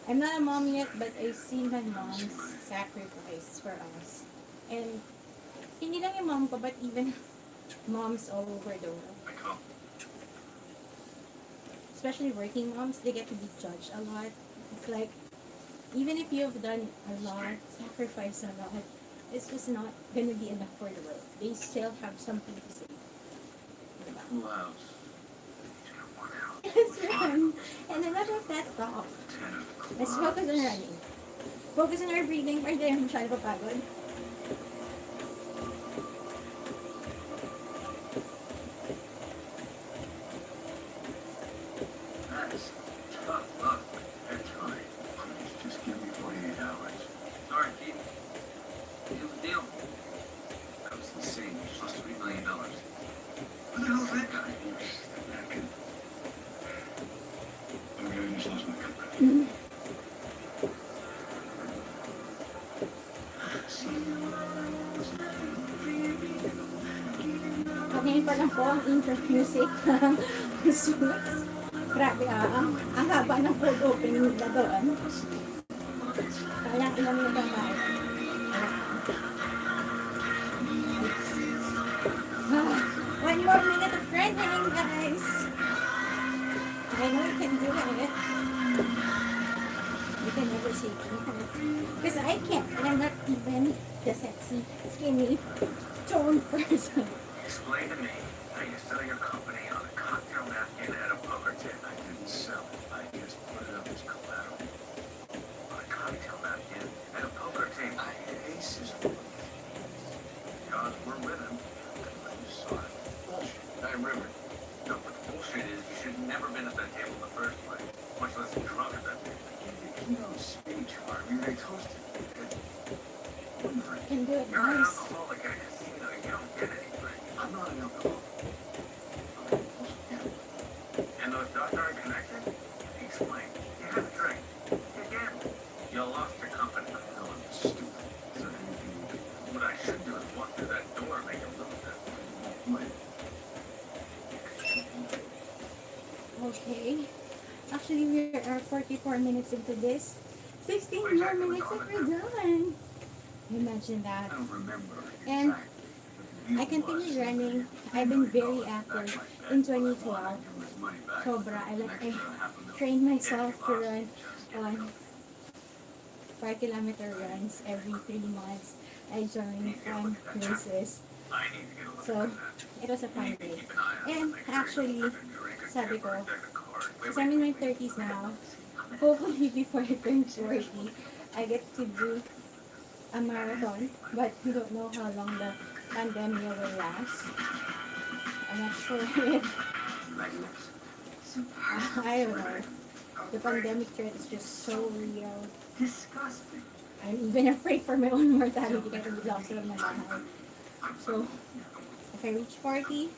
I'm not a mom yet, but I've seen my mom's sacrifice for us. And hindi lang yung mom ko, but even moms all over the world. Especially working moms, they get to be judged a lot. It's like, even if you've done a lot, sacrificed a lot, it's just not gonna be enough for the world. They still have something to say. Diba? Who else? Yes, run. And enough of that talk. Let's focus on running. Focus on our breathing. Or tayo masyado papagod. That's tough luck. That's fine. Please, just give me 48 hours. Sorry, Keith. Here's the deal. That was insane. You lost $3 million. Who the hell's that guy? That kid. I just lost my company. Okay, pa lang po ang intro music ng Susunod. Grabe ang haba ng cold opening nila doon. Kaya ilang minuto ang tayo. One more minute of running, guys. I know you can do it. You can never say can't. Because I can't, and I'm not even the sexy, skinny, toned person. Explain to me how you sell your company on a cocktail napkin at a poker table. I didn't sell it. I just put it up as collateral. On a cocktail napkin at a poker table. I had aces. The odds were with him. I just saw it. Bullshit. I remember. No, but the bullshit is you should have never been at that table in the first place. Much less drunk at that table. I gave the keynote speech, Harvey. They toasted me. You can do it You're an nice. alcoholic at a casino. You don't get anything. I'm not an alcoholic. And those dots aren't connected? Explain. You had a drink. You gambled. You lost your company. No, I'm stupid. Is there anything you can do? What I should do is walk through that door and make him lose that. Wait. Okay. Actually, we are 44 minutes into this. 16 more minutes and we're done. Imagine that. I don't remember. And I continued running. I've been very active in 2012. Sobra. I trained myself to run on 5-kilometer runs every 3 months. I joined fun races. So, it was a fun day. And actually, sabi ko, because I'm in my 30s now, hopefully before I turn 40, I get to do a marathon, but we don't know how long the pandemic will last. I'm not sure if, I don't know. The pandemic threat is just so real. Disgusting. I'm even afraid for my own mortality kasi bigla ako sila ng So, if I reach 40,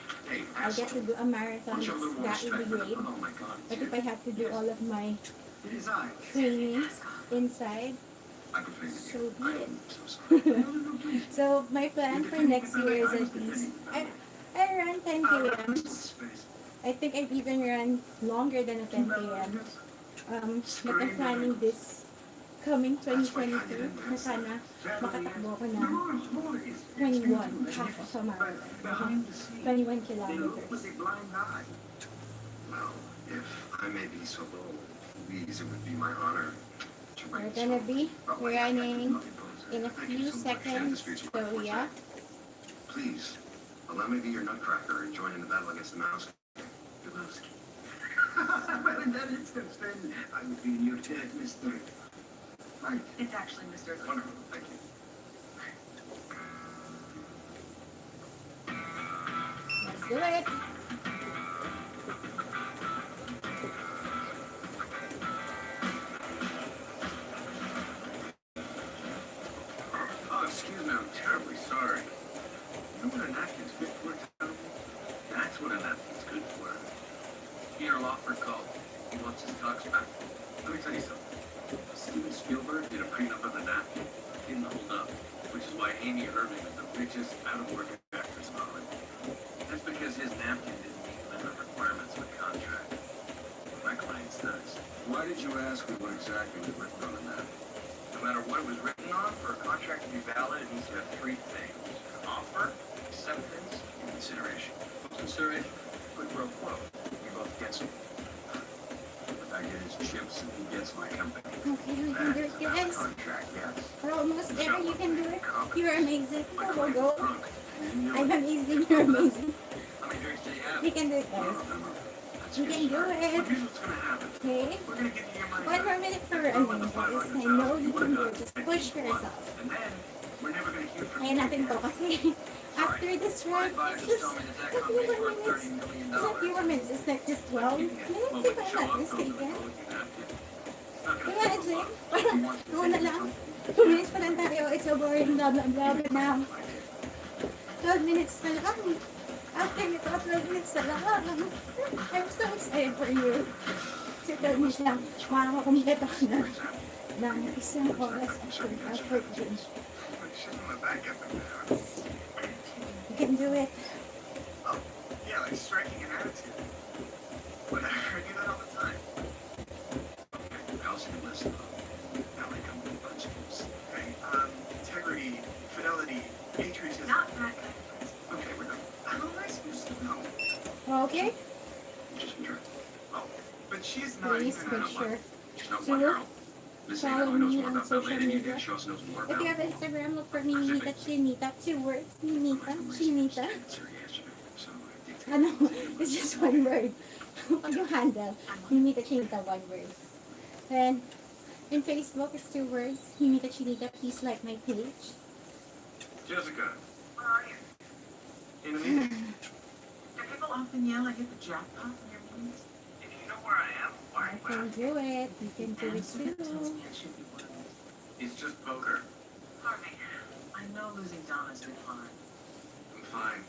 I'll get to do a marathon. That would be great. Oh my God. But if I have to do all of my It is I. training inside. I've offended So you. be I it. am so sorry. So my plan for next year is at least I run 10 km. Space. I think I've even run longer than a 10 km. But I'm planning this coming 2022 na sana makatakbo ko na 21, half of a marathon. 21 kilometers. Was a blind eye. Well, if I may be so bold, please, it would be my honor to We're write gonna this be song. running in a Thank you few so much. Share seconds, this speech with so one more yeah. time. Please, allow me to be your nutcracker and join in the battle against the mouse. Lebowski. Well, in that instance, then I would be in your dead, Mr. Right. It's actually Mr. Wonderful, thank you. Let's do it. Oh, excuse me, I'm terribly sorry. You know what a napkin's good for, Tony? That's what a napkin's good for. Peter Lawford called. He wants his talks back. Let me tell you something. Steven Spielberg did a prenup of the napkin. Didn't hold up, which is why Amy Irving is the richest out-of-work actress in Hollywood. That's because his napkin didn't meet minimum requirements of the contract. My client's nuts. Why did you ask me what exactly was written on the napkin? No matter what it was written on, for a contract to be valid, it needs to have three things. Offer, acceptance, and consideration. Consideration? Quid pro quo. We both get some. If I get his chips and he gets my company. Okay, we can do it, guys. Contract, yes. We're almost there. You can do it. You're amazing. My Go, client's go, go. drunk. I'm amazing. You're amazing. How many drinks do you have? You can do it, guys. You can do Well, it. here's what's gonna happen. Okay? We're gonna give you your money One back. more minute for running, guys. I know you can do it. Just push yourself. And then, we're never gonna hear from Kaya natin to kasi after this run, it's just a few more minutes. It's a few more minutes. It's like just 12 minutes if I'm not mistaken. Imagine, parang ako na lang. 2 minutes pa lang tayo. It's so boring. Blah, blah, blah, blah, now. 12 minutes na lang. After nito, 12 minutes na lang. I'm so excited for you. Kasi 12 minutes lang, makakakumpleto ka na ng isang oras after gym. You can do it. Oh, yeah, like striking an attitude. Whatever, I do that all the time. Okay, how's your list of LA company principles? Okay, integrity, fidelity, patriotism. Not that kind of place. Okay, we're done. How am I supposed to know? Okay? Just be true. Oh, but she's not Please even make sure She's not to one girl. This lady follow knows me more on about ballet social than you media. do. She also knows more If about you have Instagram, look for me, Ninita Chinita. 2 words, Ninita Chinita. Ano, it's just 1 word. Pag yung handle, Ninita Chinita, 1 word. Then, in Facebook, it's 2 words, Ninita Chinita. Please like my page. Jessica, Where are you? in a meeting. Do people often yell I hit the jackpot in your meetings? If you know where I am, why I can do it. You can do it Answer tells too. me I should be one of those. It's just poker. Pardon me. I know losing Donna's been hard. I'm fine.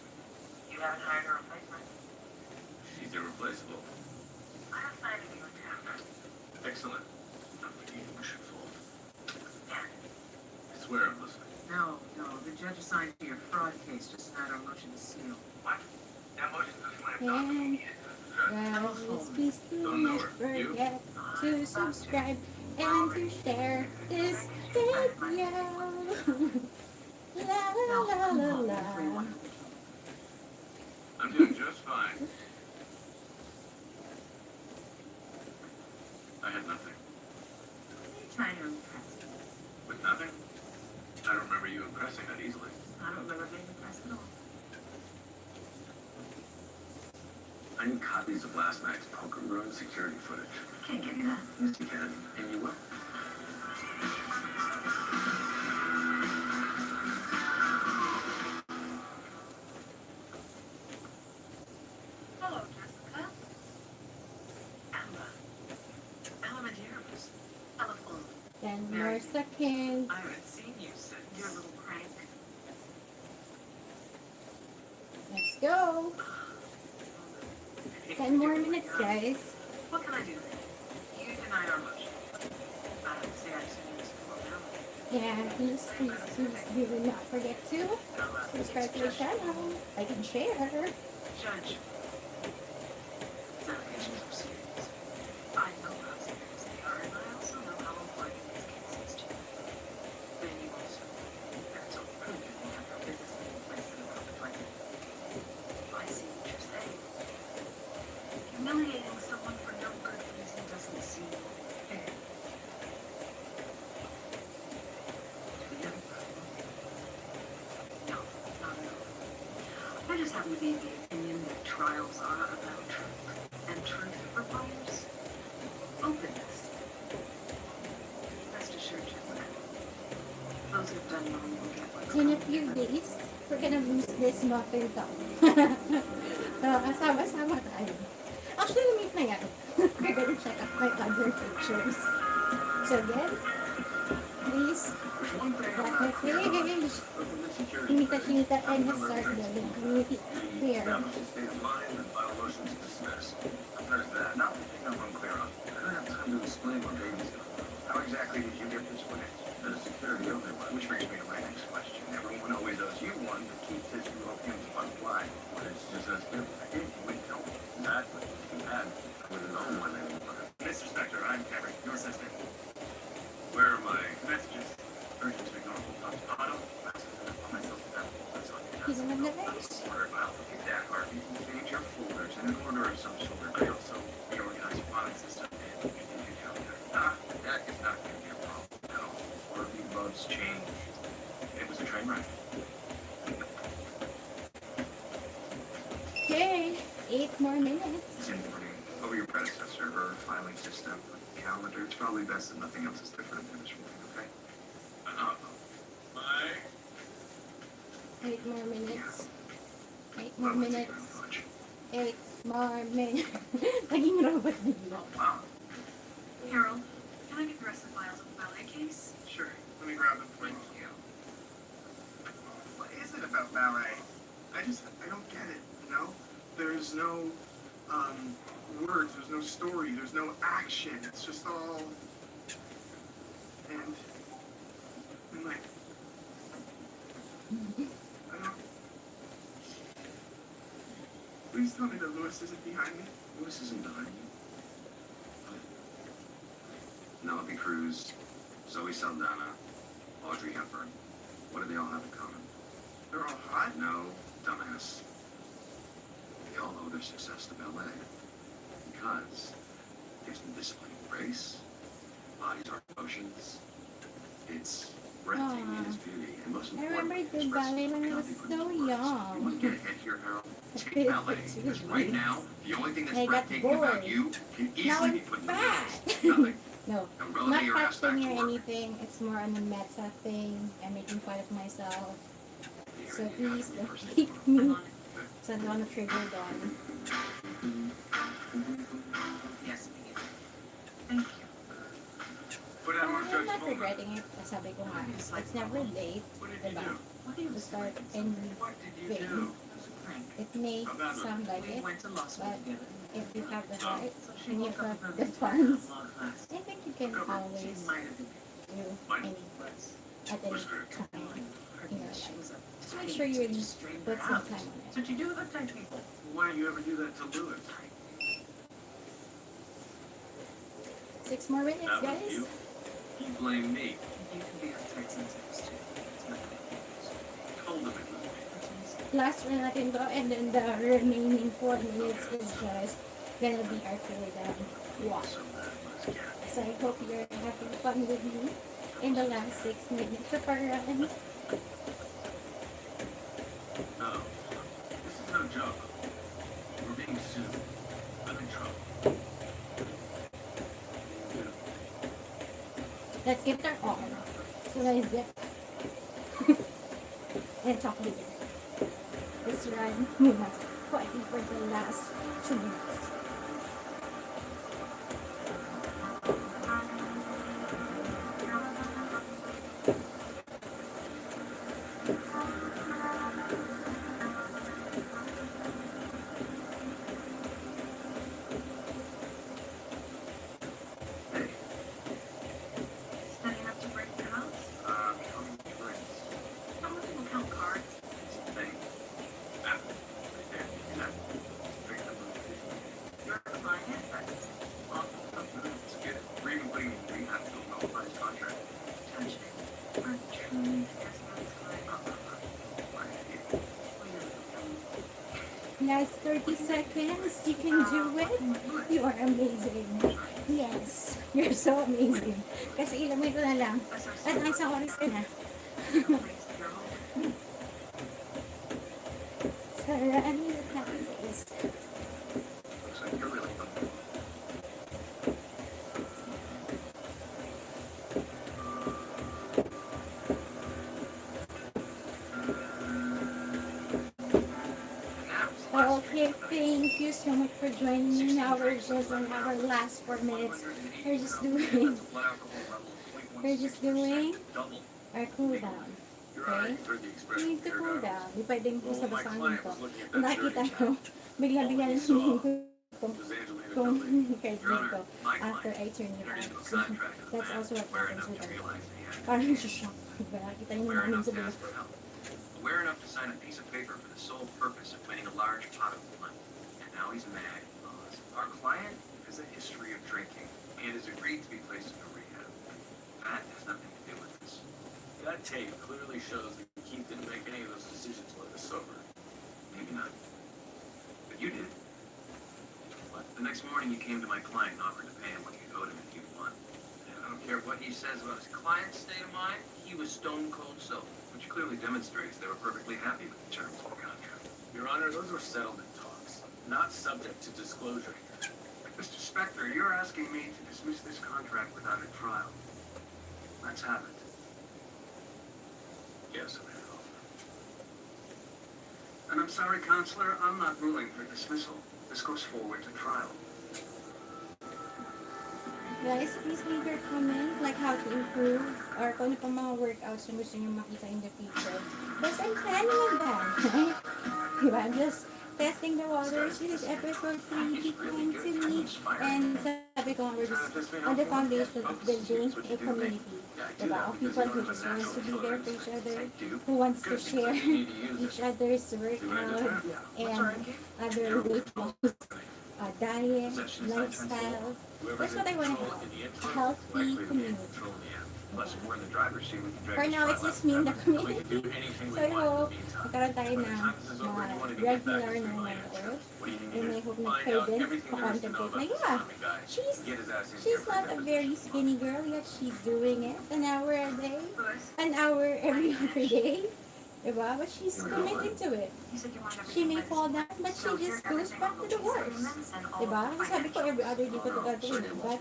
You haven't hired a replacement. She's irreplaceable. I have cited you in town. Excellent. Not the game we should fold. Yeah. I swear I'm listening. No. The judge assigned to your fraud case just had our motion to seal. What? That motion is my And guys, please do not forget to subscribe and to share this video. La la la la la. I'm doing just fine. I had nothing. You're trying to impress me. With nothing? I don't remember you impressing that easily. I don't remember being impressed at all. I need copies of last night's poker room security footage. Can't give you that. Yes, you can, and you will. Hello, Jessica. Ella Medeiros. Ella Full. 10 more seconds. I haven't seen you since your little prank. Let's go. 10 more minutes, guys. What can I do? You denied our motion. I don't say I And please do not forget to subscribe to the channel, like and share. Judge. These allegations are serious. I know how serious they are, and I also know how important this case is to you. Then you also know that it's all proven you have no business taking place in a public way. I see what you're saying. Humiliating someone for no good reason doesn't seem fair. Do we have a problem? No, not at all. I just happen to be of the opinion that trials are about truth, and truth requires openness. Rest assured, Jessica. Those who've done wrong will get what's In a coming. few days, we're gonna lose this muffin top. So, kasama-sama tayo. Actually, meet na yan. We're gonna check out my other pictures. So again, please There's one thing I'm like my not clear about. page. Open the security Chinita, clearance. chinita, How and come start everything's building community here. established a state of mind and file motions to dismiss. There's that. Now the thing I'm unclear on. I don't have time to explain what baby's doing. How exactly did you get this way? The security override. Which brings me to my next question. Everyone always owes you one that keeps his Europeans fly. But it's just as good. I did. You wouldn't tell me. Exactly. If you had, I would have known when they were. Mr. Spector, I'm Cameron, your assistant. Where are my messages? Urgent to ignore full pump auto. I'll myself that. That's on your He's desk. on the bench. Order file for that Harvey. Save your folders in an order of some sort. I also reorganize your filing system and your calendar. That is not going to be a problem at all. Harvey loves change. It was a train wreck. Okay, 8 more minutes. It's importing over your predecessor, her filing system, calendar. It's probably best that nothing else is different in this morning, okay? My 8 more minutes. 8 more Well, let's take it minutes. on lunch. 8 more minutes. Naging robot bigla. Oh, wow. Harold, can I get the rest of the files of the ballet case? Sure, let me grab them for you. Thank you. What is it about ballet? I don't get it, you know? There's no, words, there's no story, there's no action. It's just all... And like... I don't... Please tell me that Lewis isn't behind me. Lewis isn't behind you. Penelope Cruz, Zoe Saldana, Audrey Hepburn. What do they all have in common? They're all hot. No, dumbass. They all owe their success to ballet. Because it gives them discipline and grace, bodies are emotions. It's breathtaking in its beauty, and most I importantly, remember doing ballet when I was so You young. want to get ahead here, Harold? Take It's ballet, because right now, the only thing that's I got breathtaking about bored. you can Now easily be I'm put in fat. words. Nothing. No, Don't not relegate your ass back fasting to or work. anything. It's more on a meta thing. I'm making fun of myself. So please don't hate I'm me. on it. So I don't want to trigger them. Yes, ma'am. Thank you. Put out more I'm judge not moment. regretting it. Sabi ko nga, it's never late. What did you Diba? do? What do you To start and What did you Wait. do? Frank. it may sound like We it, went to law school but together. if you have the heart So she and you woke up have with the her funds, law class. I think you can She always might have been do Mine? any was. at any Was her- time. Her You know, she was a Just make sure you just straightened put her some out. time on it. So you do with uptight people? Why do you ever do that to Lewis? 6 more minutes, That was guys. you. You blame me. You can be uptight sometimes too. It's not that Told him it was me. Last one natin to, and then the remaining 4 minutes is just gonna be our cool down walk. So that was Cat. So I hope you're having fun with me in the last 6 minutes of our run. No. This is no joke. We're being sued. I'm in trouble. Let's get our on. So guys, zip. And talk later. Let's run muna. Fighting for the last 2 minutes. Hey, Studying up to break the house? Last 30 seconds, you can do it. You are amazing. Yes, you're so amazing. Kasi ilang minuto na lang. At ang isang oras ka na. Sarani the happy face. Looks like you're really fun. Okay, thank you so much for joining me. Now we're just on our last 4 minutes. We're just doing our cool down. Okay? We need to cool down. Di pwedeng basta-basta dito. Kung nakikita ko, bigla-bigla lang hinihin ko kung credit ko after I turn it on. So, that's also what happens with our parang shock. Diba? Nakita niyo namin sa bulo. Aware enough to sign a piece of paper for the sole purpose of winning a large pot of money. And now he's mad. Our client has a history of drinking and has agreed to be placed in a rehab. That has nothing to do with this. That tape clearly shows that Keith didn't make any of those decisions while he was sober. Maybe not. But you did. But the next morning you came to my client and offered to pay him what you owed him if you won. And I don't care what he says about his client's state of mind, he was stone cold sober, which clearly demonstrates they were perfectly happy with the terms of the contract. Your Honor, those were settlement talks, not subject to disclosure here. Mr. Spector, you're asking me to dismiss this contract without a trial. Let's have it. Yes, Mayor. And I'm sorry, Counselor, I'm not ruling for dismissal. This goes forward to trial. Guys, please leave your comment, like how to improve, or kung ano pang mga workouts na gusto nyo makita in the future. Because I'm planning on that, right? Diba? I'm just testing the waters. This is episode 3, keep going to me. And sabi ko nga, we're just on the foundation of building a community. Diba? Of people who just wants to be there for each other, who wants to share each other's workout and other weight loss, diet, lifestyle. That's what I want to have. A healthy community. Plus, we're in the driver's seat. We can drag For this now, it's truck just me in the We can community. do anything So we I want hope in the meantime. magkaroon tayo By the ng time this is over, you want to get back regular to na your mga land. oil. What do you need And to I hope do? na Find kayo out din everything there is to know contemplate na about the yeah, Islamic guy. she's Get his ass in here she's for not a deposition very tomorrow. skinny girl, yet she's doing it an hour a day, an hour every other day. Diba? But she's committed to it. She may fall down, but she just goes back to the work. Diba? Sabi ko every other day ko ito gagawin. But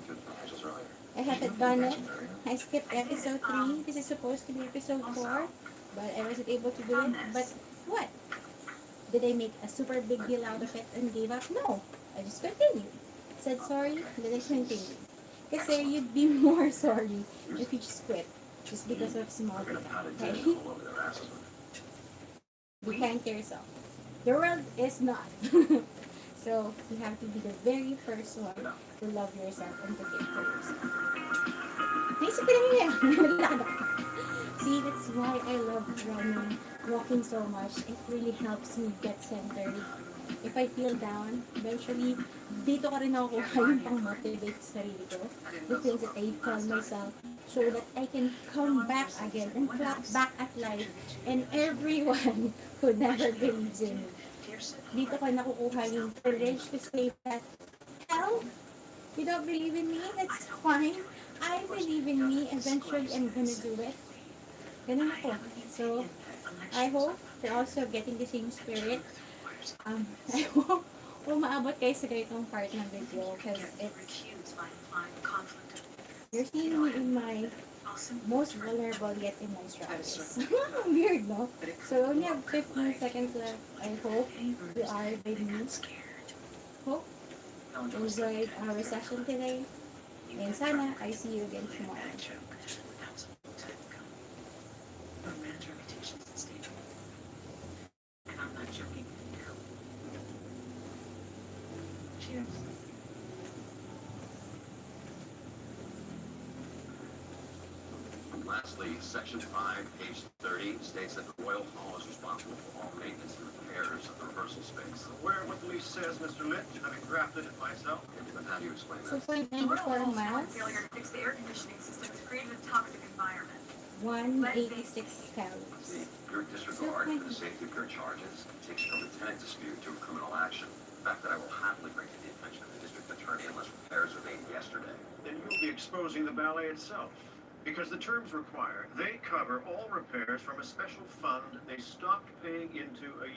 I haven't done it. I skipped episode 3. This is supposed to be episode 4. But I wasn't able to do it. But what? Did I make a super big deal out of it and gave up? No. I just continued. Said sorry, then I continued. Kasi you'd be more sorry if you just quit. Just because of small things. Okay? Be kind to yourself. The world is not. So, you have to be the very first one to love yourself and to care for yourself. Naisip ko lang yun. Nalakad ako. See, that's why I love running, walking so much. It really helps me get centered. If I feel down, eventually, dito ka rin ako kuha yung pang-motivate sa sarili ko. The things that I tell myself so that I can come back again and clap back at life and everyone who never believes in me. Dito ko nakukuha yung courage to say that, hell, you don't believe in me? That's fine. I believe in me. Eventually, I'm gonna do it. Ganun ako. So, I hope you're also getting the same spirit. I hope maabot kayo sa ganitong part ng video because it's you're seeing me in my most vulnerable yet in my struggles. Weird, no? So, we only have 15 seconds left. I hope you are with me. Hope you enjoyed our session today. And sana, I see you again tomorrow. Cheers. Lastly, Section 5, page 30, states that the Royal Hall is responsible for all maintenance and repairs of the rehearsal space. Aware of what the lease says, Mr. Lynch, having drafted it myself. But how do you explain So, that? for The Royal 94 Hall's miles, failure to fix the air conditioning systems created a toxic environment. 186 calories. See, your disregard for the safety of your charges takes from a tenant dispute to a criminal action. A fact that I will happily bring to the attention of the district attorney unless repairs are made yesterday. Then you'll be exposing the ballet itself. Because the terms require they cover all repairs from a special fund they stopped paying into a